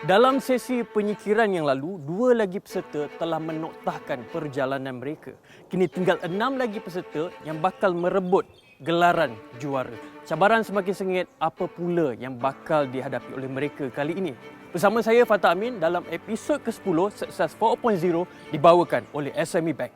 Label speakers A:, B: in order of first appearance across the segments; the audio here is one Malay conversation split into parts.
A: Dalam sesi penyikiran yang lalu, 2 lagi peserta telah menoktahkan perjalanan mereka. Kini tinggal 6 lagi peserta yang bakal merebut gelaran juara. Cabaran semakin sengit, apa pula yang bakal dihadapi oleh mereka kali ini? Bersama saya Fatah Amin dalam episod ke-10 Success 4.0 dibawakan oleh SME Bank.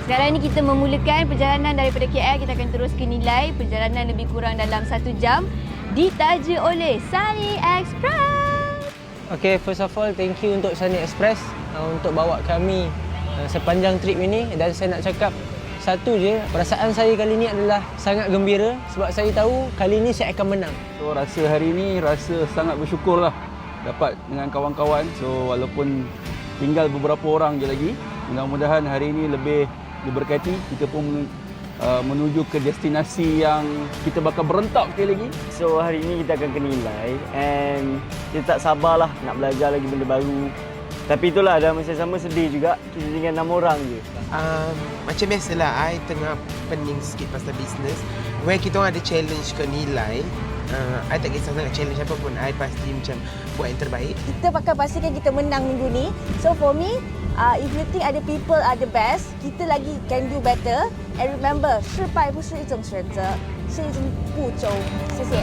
B: Sekarang ni kita memulakan perjalanan daripada KL. Kita akan terus ke Nilai. Perjalanan lebih kurang dalam 1 jam. Ditaja oleh Sunny Express.
C: Okay, first of all, thank you untuk Sunny Express untuk bawa kami sepanjang trip ini. Dan saya nak cakap satu je, perasaan saya kali ini adalah sangat gembira sebab saya tahu kali ini saya akan menang.
D: So, rasa hari ini rasa sangat bersyukurlah dapat dengan kawan-kawan. So, walaupun tinggal beberapa orang je lagi, mudah-mudahan hari ini lebih diberkati. Kita pun menuju ke destinasi yang kita bakal berentak sekali lagi.
E: So hari ini kita akan ke Nilai and kita tak sabarlah nak belajar lagi benda baru. Tapi itulah, dalam masa sama sedih juga. Kita tinggal 6 orang je.
F: Macam biasalah, I tengah pening sikit pasal bisnes. Where kita orang ada challenge ke Nilai, I tak kisah sangat challenge apa pun. I pasti macam buat yang terbaik.
G: Kita bakal pastikan kita menang minggu ni. So for me, if you think other people are the best, kita lagi can do better. And remember, 失败不是一种选择，是一种步骤。谢谢。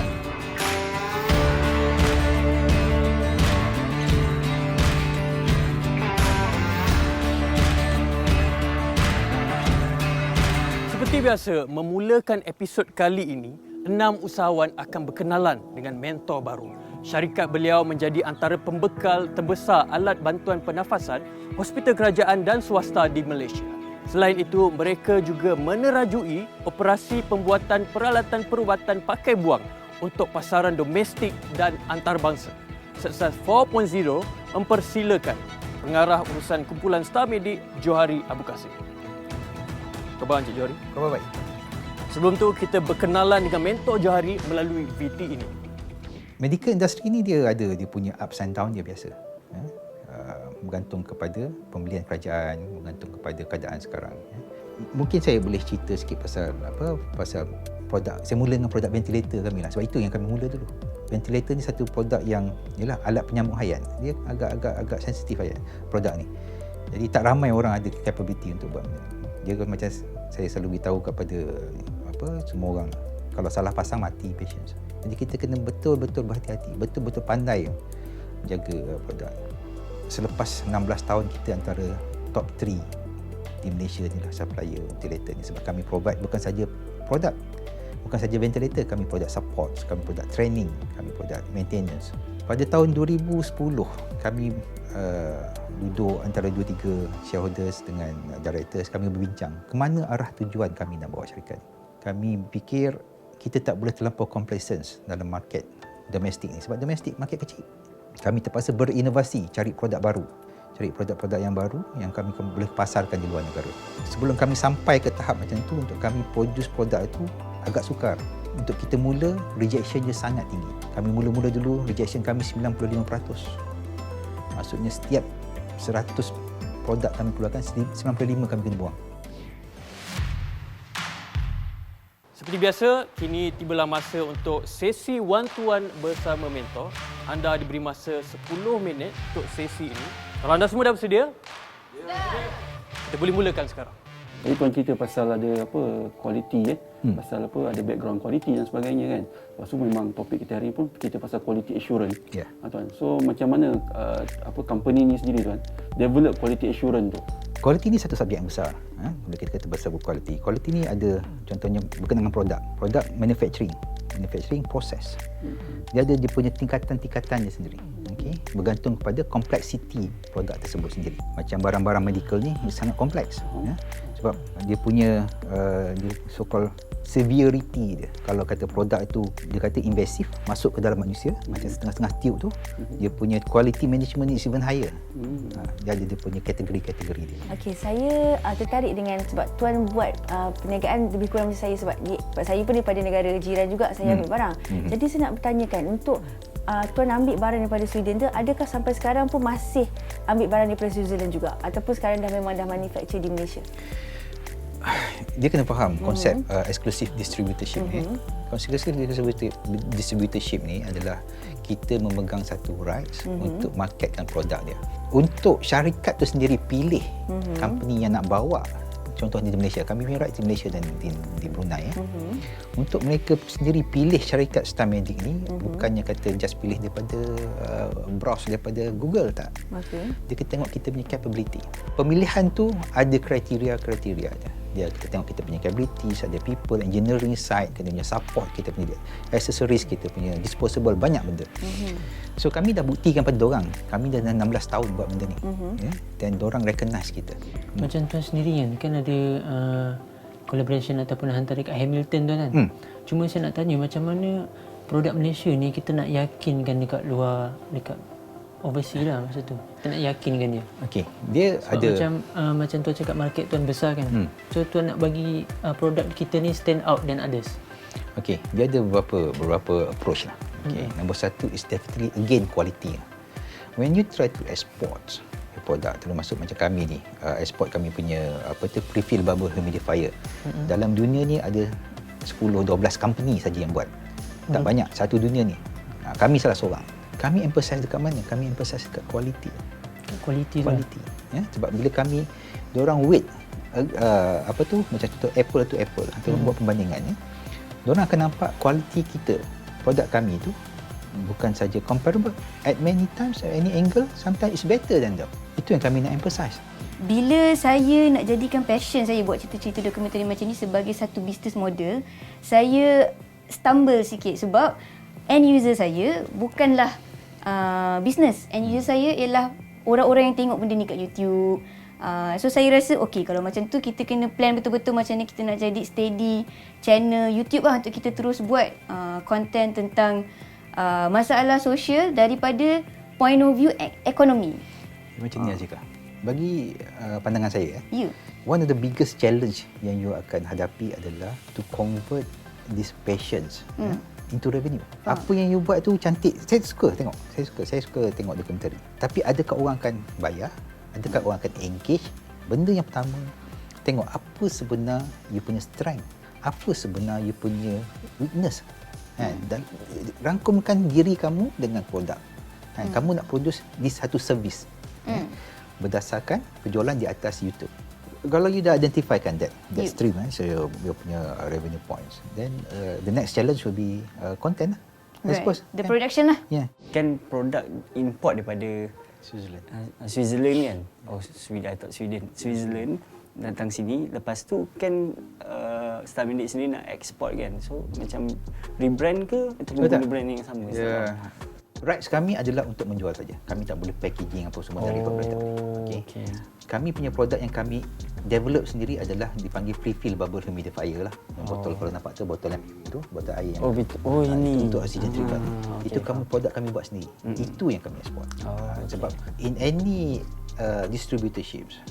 A: Seperti biasa, memulakan episod kali ini, 6 usahawan akan berkenalan dengan mentor baru. Syarikat beliau menjadi antara pembekal terbesar alat bantuan pernafasan, hospital kerajaan dan swasta di Malaysia. Selain itu, mereka juga menerajui operasi pembuatan peralatan perubatan pakai buang untuk pasaran domestik dan antarabangsa. Success 4.0 mempersilakan pengarah urusan kumpulan Star Medik, Johari Abu Kasim. Khabar Encik Johari?
H: Khabar baik.
A: Sebelum tu, kita berkenalan dengan mentor Johari melalui VT ini.
H: Medical industry ni dia punya ups and down dia biasa. Bergantung kepada pembelian kerajaan, bergantung kepada keadaan sekarang. Mungkin saya boleh cerita sikit pasal produk. Saya mula dengan produk ventilator kami lah. Sebab itu yang kami mula dulu. Ventilator ni satu produk yang ialah alat penyambung hayat. Dia agak sensitif hayat produk ni. Jadi tak ramai orang ada capability untuk buat benda. Dia macam saya selalu beritahu kepada semua orang, kalau salah pasang mati patient. Jadi kita kena betul-betul berhati-hati, betul-betul pandai jaga produk. Selepas 16 tahun kita antara top 3 di Malaysia ni lah supplier ventilator ni, sebab kami provide bukan saja produk, bukan saja ventilator, kami produk support, kami produk training, kami produk maintenance. Pada tahun 2010 kami duduk antara 2-3 shareholders dengan directors, kami berbincang ke mana arah tujuan kami nak bawa syarikat. Kami fikir kita tak boleh terlampau complacent dalam market domestik ni, sebab domestik market kecil. Kami terpaksa berinovasi, cari produk baru, cari produk-produk yang baru yang kami boleh pasarkan di luar negara. Sebelum kami sampai ke tahap macam tu, untuk kami produce produk itu agak sukar. Untuk kita mula, rejection dia sangat tinggi. Kami mula-mula dulu, rejection kami 95%. Maksudnya setiap 100 produk kami keluarkan, 95 kami kena buang.
A: Seperti biasa, kini tibalah masa untuk sesi one-to-one bersama mentor. Anda diberi masa 10 minit untuk sesi ini. Kalau anda semua dah bersedia, kita boleh mulakan sekarang.
D: Jadi tuan cerita pasal ada quality pasal ada background quality dan sebagainya kan. Lepas tu memang topik kita hari ni pun kita pasal quality assurance.
H: Yeah.
D: Tuan. So macam mana company ni sendiri tuan develop quality assurance tu?
H: Quality ni satu subjek yang besar. Bila kita kata pasal quality. Quality ni ada contohnya berkenaan dengan produk. Produk manufacturing. manufacturing process. Dia ada dia punya tingkatan-tingkatan dia sendiri. Okey, bergantung kepada kompleksiti produk tersebut sendiri. Macam barang-barang medical ni sangat kompleks ya. Sebab dia punya dia so-called severity dia. Kalau kata produk itu dia kata invasive masuk ke dalam manusia macam setengah-setengah tube tu, dia punya quality management is even higher. Dia ada dia punya kategori-kategori dia.
G: Okey, saya tertarik dengan sebab tuan buat perniagaan lebih kurang macam saya sebab saya pun daripada negara jiran juga saya ambil barang. Jadi saya nak bertanyakan untuk tuan ambil barang daripada Sweden tu, adakah sampai sekarang pun masih ambil barang daripada Switzerland juga ataupun sekarang dah memang dah manufacture di Malaysia?
H: Dia kena faham konsep exclusive distributorship ni. Exclusive distributorship ni adalah kita memegang satu rights untuk marketkan produk dia. Untuk syarikat tu sendiri pilih company yang nak bawa, contoh di Malaysia, kami punya rights di Malaysia dan di Brunei untuk mereka sendiri pilih syarikat StarMedic ni, bukannya kata just pilih daripada browse daripada Google, tak. Dia kena tengok kita punya capability. Pemilihan tu ada kriteria-kriteria dia. Kita tengok kita punya capabilities, ada people, engineering side, kita punya support, kita punya accessories, kita punya disposable, banyak benda. So kami dah buktikan pada dorang, kami dah 16 tahun buat benda ni. Dan dorang recognize kita.
C: Macam tuan sendiri kan ada collaboration ataupun antara kat Hamilton tu kan. Cuma saya nak tanya macam mana produk Malaysia ni kita nak yakinkan dekat luar, dekat overseas lah masa tu. Kita nak yakinkan dia.
H: Okey, dia
C: sebab
H: ada
C: macam tuan cakap market tuan besar kan. So tuan nak bagi produk kita ni stand out than others.
H: Okey, dia ada beberapa approach lah. Okay. Nombor satu is definitely again quality. When you try to export your product, termasuk macam kami ni, export kami punya pre-fill bubble humidifier. Dalam dunia ni ada 10-12 company saja yang buat. Tak banyak satu dunia ni. Kami salah seorang. Kami emphasize dekat mana? Kami emphasize dekat quality.
C: Quality.
H: Ya, sebab bila kami diorang weight macam contoh Apple tu Apple, kita buat perbandingan ya. Diorang akan nampak quality kita, produk kami tu bukan saja comparable, at many times, at any angle, sometimes it's better than them. Itu yang kami nak emphasize.
B: Bila saya nak jadikan passion saya buat cerita-cerita dokumentari macam ni sebagai satu business model, saya stumble sikit sebab end user saya bukanlah business. End user saya ialah orang-orang yang tengok benda ni kat YouTube. So saya rasa okey, kalau macam tu kita kena plan betul-betul macam ni kita nak jadi steady channel YouTube lah untuk kita terus buat content tentang masalah sosial daripada point of view ekonomi.
H: Macam ni Azika. Bagi pandangan saya,
B: You.
H: One of the biggest challenge yang you akan hadapi adalah to convert these passions into revenue. Apa yang you buat tu cantik. Saya suka tengok. Saya suka tengok dokumentari. Tapi adakah orang akan bayar? Adakah orang akan engage? Benda yang pertama, tengok apa sebenar you punya strength. Apa sebenar you punya weakness. Dan rangkumkan diri kamu dengan produk. Kamu nak produce di satu servis. Berdasarkan penjualan di atas YouTube. Kalau you dah identifykan that stream, so you punya revenue points, then the next challenge will be content lah. I suppose.
B: The production lah.
H: Yeah.
E: Kan produk import daripada Switzerland kan? Oh, Sweden, I thought Sweden. Switzerland datang sini, lepas tu kan StarMedic sendiri nak export kan? So macam rebrand ke ataupun guna brand yang sama?
H: Yeah. Rights kami adalah untuk menjual saja. Kami tak boleh packaging apa semua dari pemerintah. Okay. Kami punya produk yang kami develop sendiri adalah dipanggil pre-fill bubble humidifier lah. Yang botol kalau nampak tu botol yang itu, botol air yang
E: ini
H: untuk oxygen treatment. Itu produk kami buat sendiri. Itu yang kami ekspor. Sebab in any distributorships,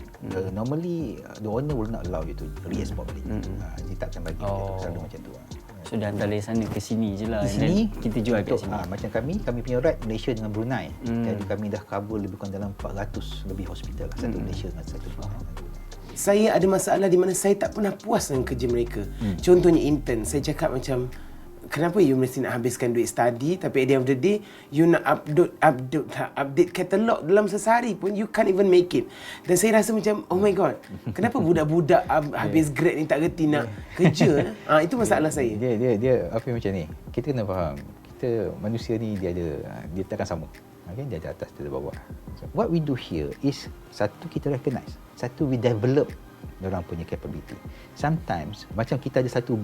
H: normally the owner will not allow you to re-export balik. Dia tak akan bagi selalu macam tu.
E: So dah hantar dari sana ke sini je lah.
H: Di sini
E: kita jual kat sini.
H: Macam kami punya right Malaysia dengan Brunei. Jadi kami dah cover lebih kurang dalam 400 lebih hospital lah. Satu Malaysia dengan satu Brunei.
F: Saya ada masalah di mana saya tak pernah puas dengan kerja mereka. Contohnya intern, saya cakap macam, kenapa you mesti nak habiskan duit study tapi at the end of the day you nak update katalog dalam sehari pun you can't even make it. Dan saya rasa macam oh my god, kenapa budak-budak habis grad ni tak reti nak kerja? Itu masalah saya.
H: Dia apa macam ni. Kita kena faham, kita manusia ni dia takkan sama. Okay, dia ada atas, dia ada bawah. So, what we do here is satu kita recognize, satu we develop orang punya capability. Sometimes macam kita ada satu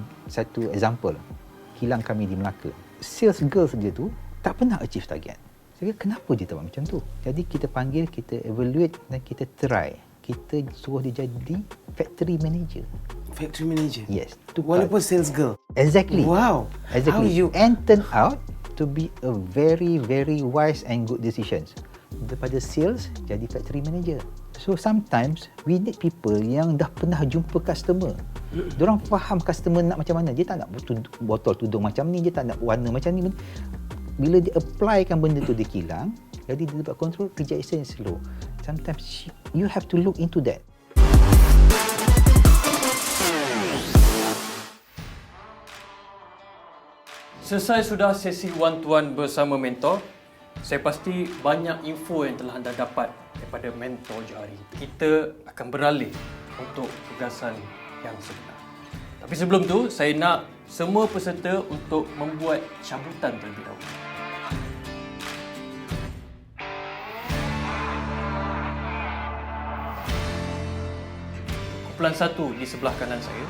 H: example. kilang kami di Melaka. Sales girl saja tu tak pernah achieve target. Saya kata, kenapa dia tak buat macam tu? Jadi kita panggil, kita evaluate dan kita try. Kita suruh dia jadi factory manager.
F: Factory manager?
H: Yes.
F: Walaupun sales girl?
H: Exactly.
F: Wow.
H: Exactly.
F: How you...
H: And turn out to be a very, very wise and good decisions. Daripada sales, jadi factory manager. So sometimes, we need people yang dah pernah jumpa customer. Diorang faham customer nak macam mana. Dia tak nak botol tudung macam ni, dia tak nak warna macam ni. Bila dia applykan benda tu di kilang, jadi dia dapat control, rejection slow. Sometimes you have to look into that.
A: Selesai sudah sesi one-to-one bersama mentor. Saya pasti banyak info yang telah anda dapat daripada mentor Johari. Kita akan beralih untuk tugasan yang sebenar. Tapi sebelum tu, saya nak semua peserta untuk membuat cabutan terlebih dahulu. Kumpulan 1 di sebelah kanan saya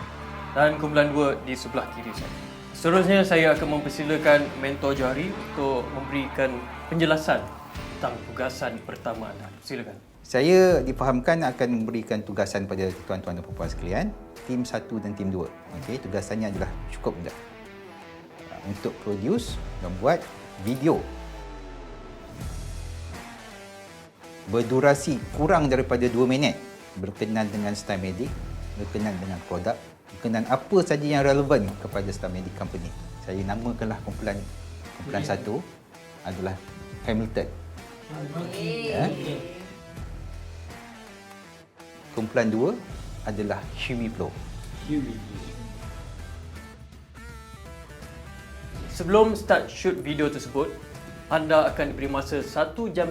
A: dan kumpulan 2 di sebelah kiri saya. Seterusnya saya akan mempersilakan mentor Johari untuk memberikan penjelasan tentang tugasan pertama anda. Silakan.
H: Saya difahamkan akan memberikan tugasan pada tuan-tuan dan puan-puan sekalian, tim 1 dan tim 2. Okey, tugasannya adalah cukup mudah. Untuk produce dan buat video berdurasi kurang daripada 2 minit berkenaan dengan StarMedic, berkenaan dengan produk, berkenaan apa saja yang relevan kepada StarMedic Company. Saya namakanlah kumpulan 1 adalah Hamilton. Kumpulan 2 adalah Humiflow.
A: Sebelum start shoot video tersebut, anda akan diberi masa 1.5 jam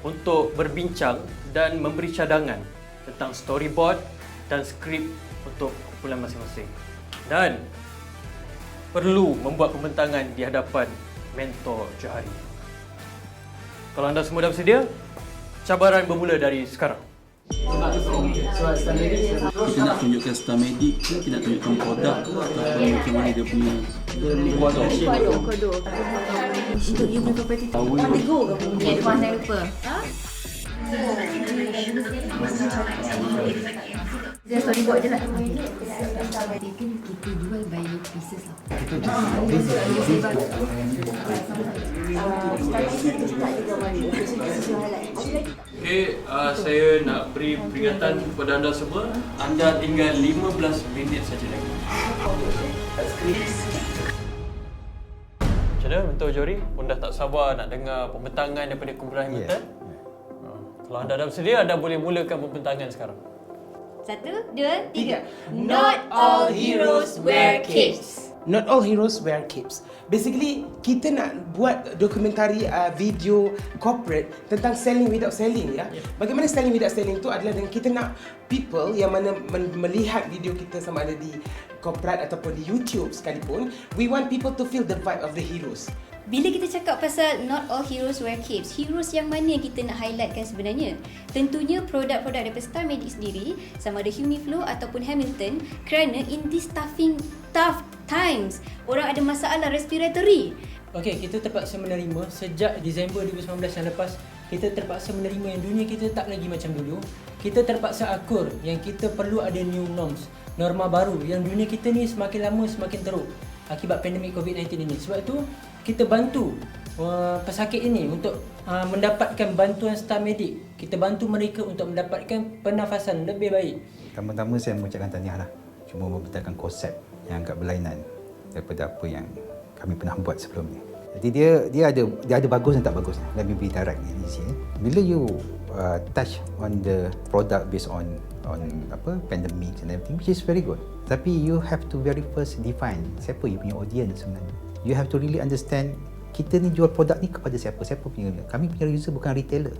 A: untuk berbincang dan memberi cadangan tentang storyboard dan skrip untuk kumpulan masing-masing. Dan perlu membuat pembentangan di hadapan mentor Johari. Kalau anda semua dah bersedia, cabaran bermula dari sekarang.
D: Kita nak tunjukkan StarMedic ke, kita nak tunjukkan produk ataupun macam mana dia punya
G: Kodok. Untuk you punya property tu, on the go ke?
B: Ni ada warna lupa. Dia storyboard je lah. Kita jual by pieces lah.
A: Okey, saya nak beri peringatan kepada anda semua. Anda tinggal 15 minit saja lagi. Macam mana mentor Johari? Pun dah tak sabar nak dengar pembentangan daripada kumpulan Hamilton? Kalau anda dah bersedia, anda boleh mulakan pembentangan sekarang.
B: 1, 2, 3. Not all heroes wear capes.
F: Not all heroes wear capes. Basically, kita nak buat dokumentari video corporate tentang selling without selling, ya. Bagaimana selling without selling tu adalah dengan kita nak people yang mana melihat video kita sama ada di corporate ataupun di YouTube sekalipun, we want people to feel the vibe of the heroes.
B: Bila kita cakap pasal not all heroes wear capes, heroes yang mana yang kita nak highlightkan sebenarnya? Tentunya produk-produk daripada StarMedic sendiri, sama ada Humiflow ataupun Hamilton, kerana in this tough times, orang ada masalah respiratory.
C: Okey, kita terpaksa menerima sejak Disember 2019 yang lepas, kita terpaksa menerima yang dunia kita tak lagi macam dulu. Kita terpaksa akur yang kita perlu ada new norms, norma baru yang dunia kita ni semakin lama semakin teruk akibat pandemik COVID-19 ini. Sebab tu kita bantu pesakit ini untuk mendapatkan bantuan StarMedic. Kita bantu mereka untuk mendapatkan pernafasan lebih baik.
H: Pertama-tama saya mengucapkan tahniah lah. Cuma membentangkan konsep yang agak berlainan daripada apa yang kami pernah buat sebelum ni. Jadi dia ada bagus dan tak bagus. Let me be direct di sini. Bila you touch on the product based on pandemic and everything, which is very good. Tapi you have to very first define siapa you punya audience sebenarnya. You have to really understand kita ni jual produk ni kepada siapa punya. Kami punya user bukan retailer.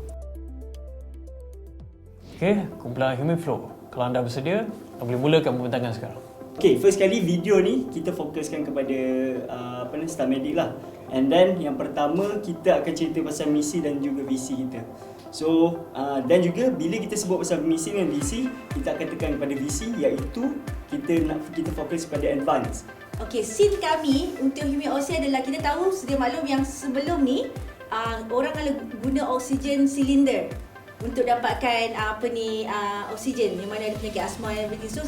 A: Okey, kumpulan Humiflow. Kalau anda bersedia, anda boleh mulakan pembentangan sekarang.
E: Okay, first kali video ni kita fokuskan kepada StarMedic lah. And then yang pertama kita akan cerita pasal misi dan juga visi kita. So dan juga bila kita sebut pasal misi dan visi, kita akan tekan kepada visi, iaitu kita fokus pada advance.
G: Okey, scene kami untuk Humi-Oxy adalah kita tahu sedia maklum yang sebelum ni orang kalau guna oksigen silinder untuk dapatkan oksigen yang mana ada penyakit asma dan sebagainya. So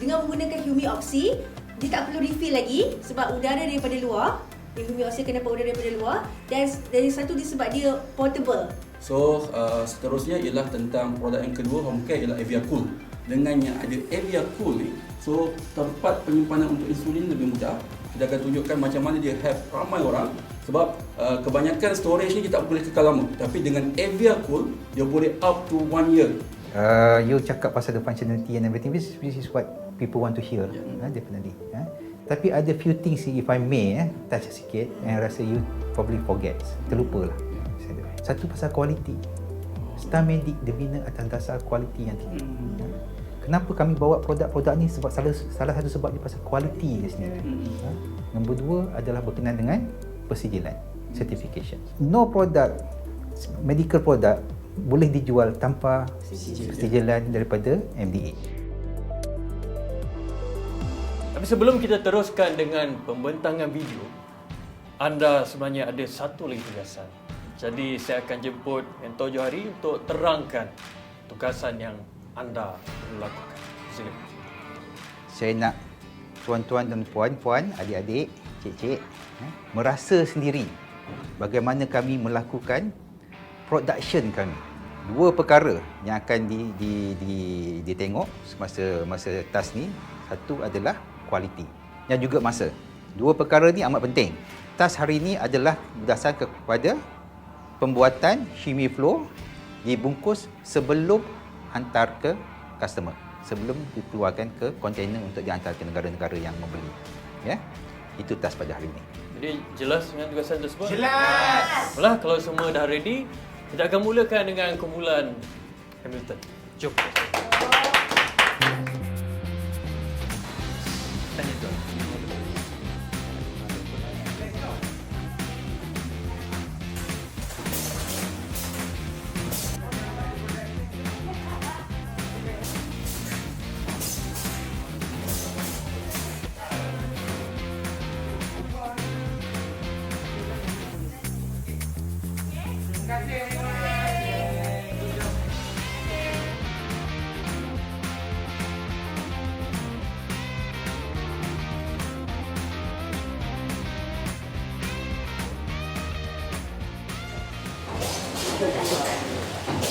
G: dengan menggunakan Humi-Oxy, dia tak perlu refill lagi sebab udara daripada luar. Humi-Oxy akan dapat udara daripada luar, dan dari satu dia sebab dia portable.
D: So seterusnya ialah tentang produk yang kedua, home care, ialah Eviacool. Dengan yang ada Eviacool ni, so tempat penyimpanan untuk insulin lebih mudah. Kita akan tunjukkan macam mana dia help ramai orang. Sebab kebanyakan storage ni kita boleh kekal lama. Tapi dengan Eviacool, dia boleh up to 1 year.
H: You cakap pasal the functionality and everything, this is what people want to hear, definitely. Tapi ada few things, if I may, touch sikit, yang rasa you probably forget, terlupa lah. Satu pasal quality. StarMedic dibina atas dasar quality yang tinggi. Kenapa kami bawa produk-produk ni? Sebab salah satu sebab dia pasal quality dia sendiri. Nombor dua adalah berkenaan dengan persijilan, certification. No product, medical product boleh dijual tanpa persijilan daripada MDA.
A: Tapi sebelum kita teruskan dengan pembentangan video, anda sebenarnya ada satu lagi tugasan. Jadi saya akan jemput Mentor Johari untuk terangkan tugasan yang anda perlu lakukan. Silakan.
H: Saya nak tuan-tuan dan puan-puan, adik-adik, cik-cik merasa sendiri bagaimana kami melakukan production kami. Dua perkara yang akan ditengok semasa task ni. Satu adalah kualiti dan juga masa. Dua perkara ni amat penting. Task hari ini adalah berdasarkan kepada pembuatan Humi-Flow dibungkus sebelum hantar ke customer, sebelum dikeluarkan ke kontainer untuk dihantar ke negara-negara yang membeli. Ya, itu task pada hari ini.
A: Jadi jelas dengan tugasan tersebut?
F: Jelas!
A: Baiklah, kalau semua dah ready, kita akan mulakan dengan kumpulan Hamilton. Jom. Tanya tuan.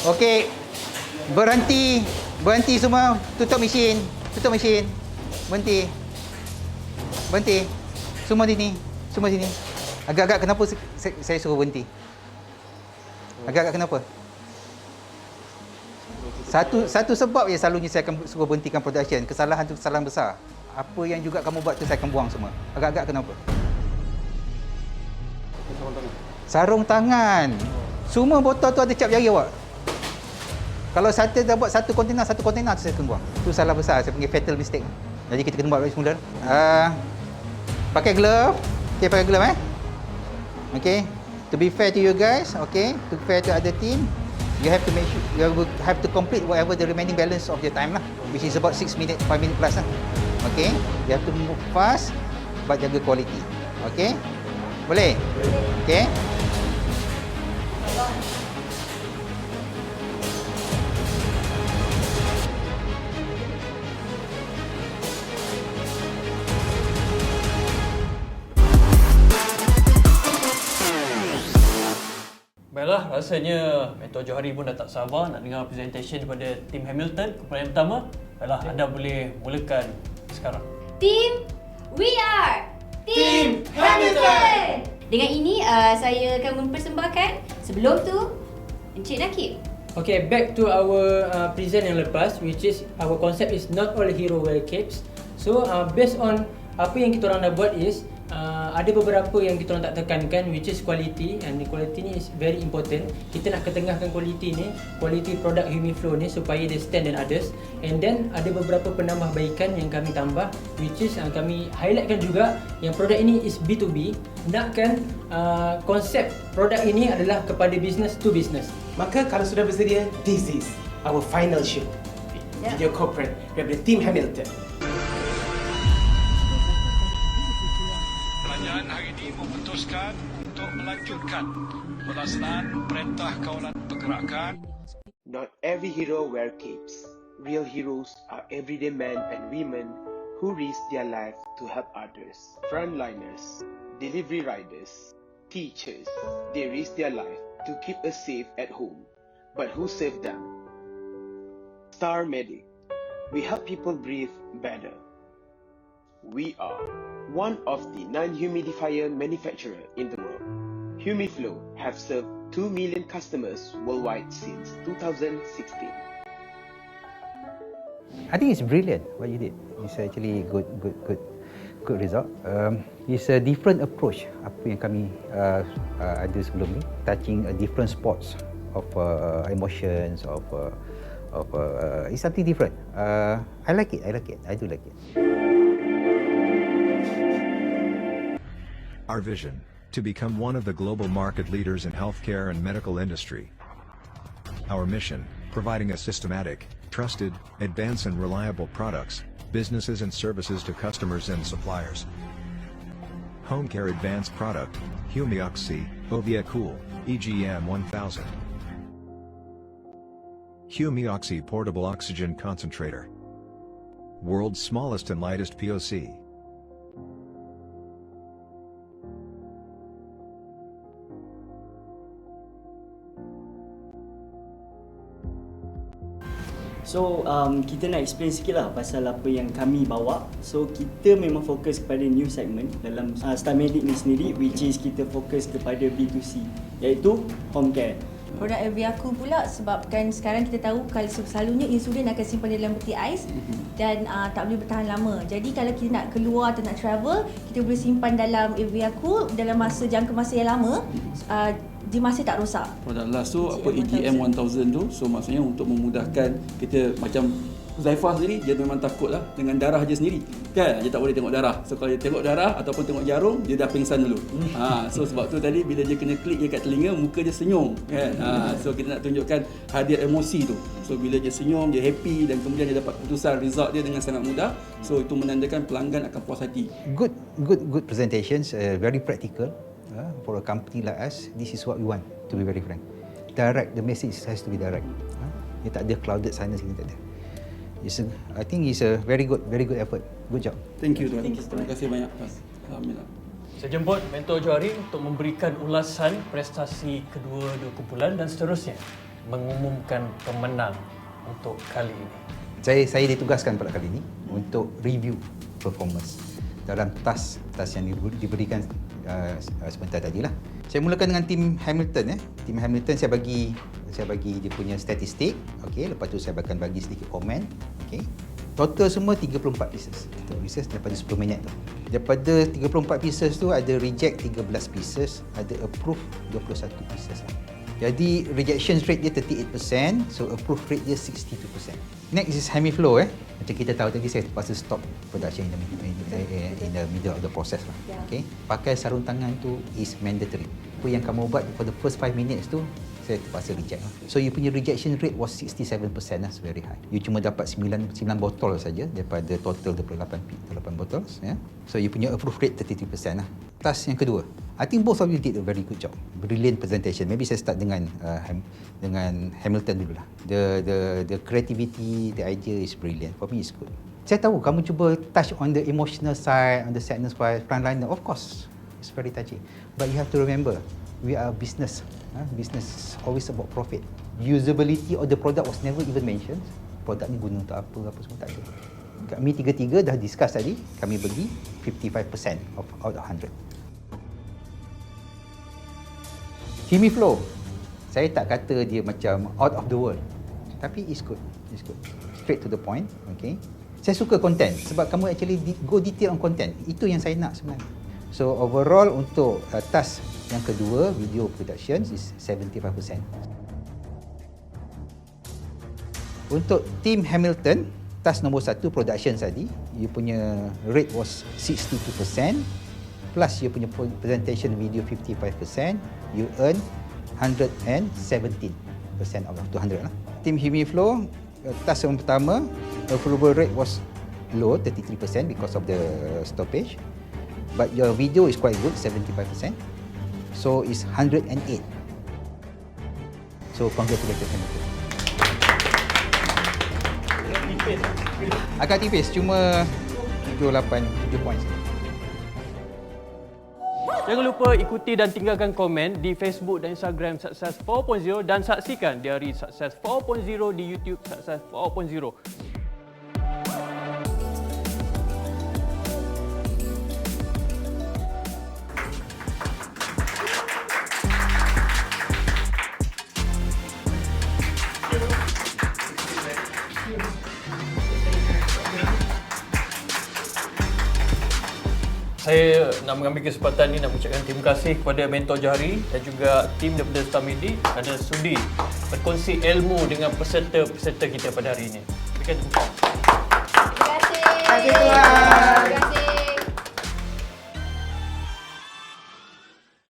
H: Okey. Berhenti semua. Tutup mesin. Berhenti. Semua sini. Agak-agak kenapa saya suruh berhenti? Agak-agak kenapa? Satu sebab je selalunya saya akan suruh berhentikan production. Kesalahan tu kesalahan besar. Apa yang juga kamu buat tu saya akan buang semua. Agak-agak kenapa? Sarung tangan. Semua botol tu ada cap jari awak. Kalau saya dah buat satu kontainer tu saya akan buang. Itu salah besar, saya panggil fatal mistake. Jadi kita kena buat balik semula. Pakai glove. Okey, pakai glove Okay. To be fair to you guys, okay, to fair to other team, you have to make sure you have to complete whatever the remaining balance of your time lah, which is about 6 minutes, 5 minutes plus lah. Okay, you have to move fast but jaga quality. Okay, boleh? Okay.
A: Baiklah, rasanya Mentor Johari pun dah tak sabar nak dengar presentation daripada tim Hamilton, kumpulan yang pertama. Baiklah, anda boleh mulakan sekarang.
B: Team, we are Team Hamilton. Dengan ini saya akan mempersembahkan, sebelum tu Encik Nakib.
C: Okay, back to our present yang lepas, which is our concept is not all hero wear capes. So based on apa yang kita orang dah buat is ada beberapa yang kita orang tak tekankan, which is quality, and quality ni is very important. Kita nak ketengahkan quality ni, quality produk Humi-Flow ni supaya dia stand than others. And then ada beberapa penambahbaikan yang kami tambah, which is kami highlightkan juga yang produk ini is B2B. Nakkan konsep produk ini adalah kepada business to business.
F: Maka kalau sudah bersedia, this is our final show. Video corporate daripada Team Hamilton.
I: memutuskan untuk melanjutkan pelaksanaan Perintah Kawalan Pergerakan.
F: Not every hero wear capes. Real heroes are everyday men and women who risk their life to help others. Frontliners, delivery riders, teachers, they risk their life to keep us safe at home. But who saved them? Star Medic. We help people breathe better. We are one of the non-humidifier manufacturer in the world. Humiflow have served 2 million customers worldwide since 2016.
H: I think it's brilliant what you did. It's actually good result. It's a different approach apa yang kami ada sebelum ni, touching a different spots of emotions it's something different. I like it. I do like it.
J: Our vision, to become one of the global market leaders in healthcare and medical industry. Our mission, providing a systematic, trusted, advanced and reliable products, businesses and services to customers and suppliers. Home care advanced product, Humioxy, Ovia Cool, EGM 1000. Humioxy Portable Oxygen Concentrator. World's smallest and lightest POC.
E: So kita nak explain sikit lah pasal apa yang kami bawa. So kita memang fokus kepada new segment dalam Star Medic ni sendiri, which is kita fokus kepada B2C, iaitu home care.
G: Produk Eviaku pula sebabkan sekarang kita tahu kalau selalunya insulin akan simpan dalam peti ais dan tak boleh bertahan lama. Jadi kalau kita nak keluar atau nak travel, kita boleh simpan dalam Eviaku dalam jangka masa yang lama, di masa tak rosak.
D: Produk last tu apa EGM 1000 tu, so maksudnya untuk memudahkan kita, macam Zaifah sendiri dia memang takutlah dengan darah dia sendiri kan, dia tak boleh tengok darah. So kalau dia tengok darah ataupun tengok jarum, dia dah pingsan dulu. So sebab tu tadi bila dia kena klik je kat telinga, muka dia senyum kan. So kita nak tunjukkan hadir emosi tu. So bila dia senyum, dia happy dan kemudian dia dapat keputusan result dia dengan sangat mudah. So itu menandakan pelanggan akan puas hati.
H: Good presentations, very practical. For a company like us, this is what we want, to be very frank. Direct, the message has to be direct. Dia tak ada clouded sana sini, tak ada. I think it's a very good effort. Good job.
D: Thank you tuan. Terima kasih banyak. Alhamdulillah.
A: Saya jemput Mentor Johari untuk memberikan ulasan prestasi kedua-dua kumpulan dan seterusnya mengumumkan pemenang untuk kali ini.
H: Saya ditugaskan pada kali ini untuk review performance dalam task yang diberikan sebentar tadi lah. Saya mulakan dengan tim Hamilton. Tim Hamilton saya bagi dia punya statistik. Okey, lepas tu saya akan bagi sedikit komen. Okey. Total semua 34 pieces. Daripada 10 minit tu. Daripada 34 pieces tu ada reject 13 pieces, ada approve 21 pieces. Jadi rejection rate dia 38%, so approve rate dia 62%. Next is Hemiflow. Macam kita tahu tadi, saya terpaksa stop production in the middle of the process lah. Okay. Pakai sarung tangan tu is mandatory. Apa yang kamu buat for the first 5 minutes tu, saya terpaksa reject lah. So you punya rejection rate was 67% lah, very high. You cuma dapat 9 botol saja daripada total 28 bottles. So you punya approve rate 33% lah. Task yang kedua, I think both of you did a very good job. Brilliant presentation. Maybe saya start dengan Hamilton dulu lah. The creativity, the idea is brilliant. For me, it's good. Saya tahu kamu cuba touch on the emotional side, on the sadness side, frontliner. Of course, it's very touchy. But you have to remember, we are a business. Business is always about profit. Usability of the product was never even mentioned. Produk ni guna untuk apa semua tak ada. Kami tiga-tiga dah discuss tadi, kami bagi 55% out of 100. Hemiflow, saya tak kata dia macam out of the world, tapi it's good. Straight to the point. Okay. Saya suka content sebab kamu actually go detail on content. Itu yang saya nak sebenarnya. So overall untuk task yang kedua, video production is 75%. Untuk team Hamilton, task nombor 1 production tadi, you punya rate was 62%, plus you punya presentation video 55%, you earn 117% out of 200 lah. Team Hemiflow, task yang pertama, approval rate was low, 33% because of the stoppage. but your video is quite good, 75%. So it's 108. So congratulations. Agak tipis, cuma 7 points.
A: Jangan lupa ikuti dan tinggalkan komen di Facebook dan Instagram Success 4.0 dan saksikan diari Success 4.0 di YouTube Success 4.0. Saya nak mengambil kesempatan ini nak mengucapkan terima kasih kepada Mentor Johari dan juga tim daripada Stamedi kerana sudi berkongsi ilmu dengan peserta-peserta kita pada hari ini. Berikan tepuk tangan.
B: Terima kasih. Terima kasih.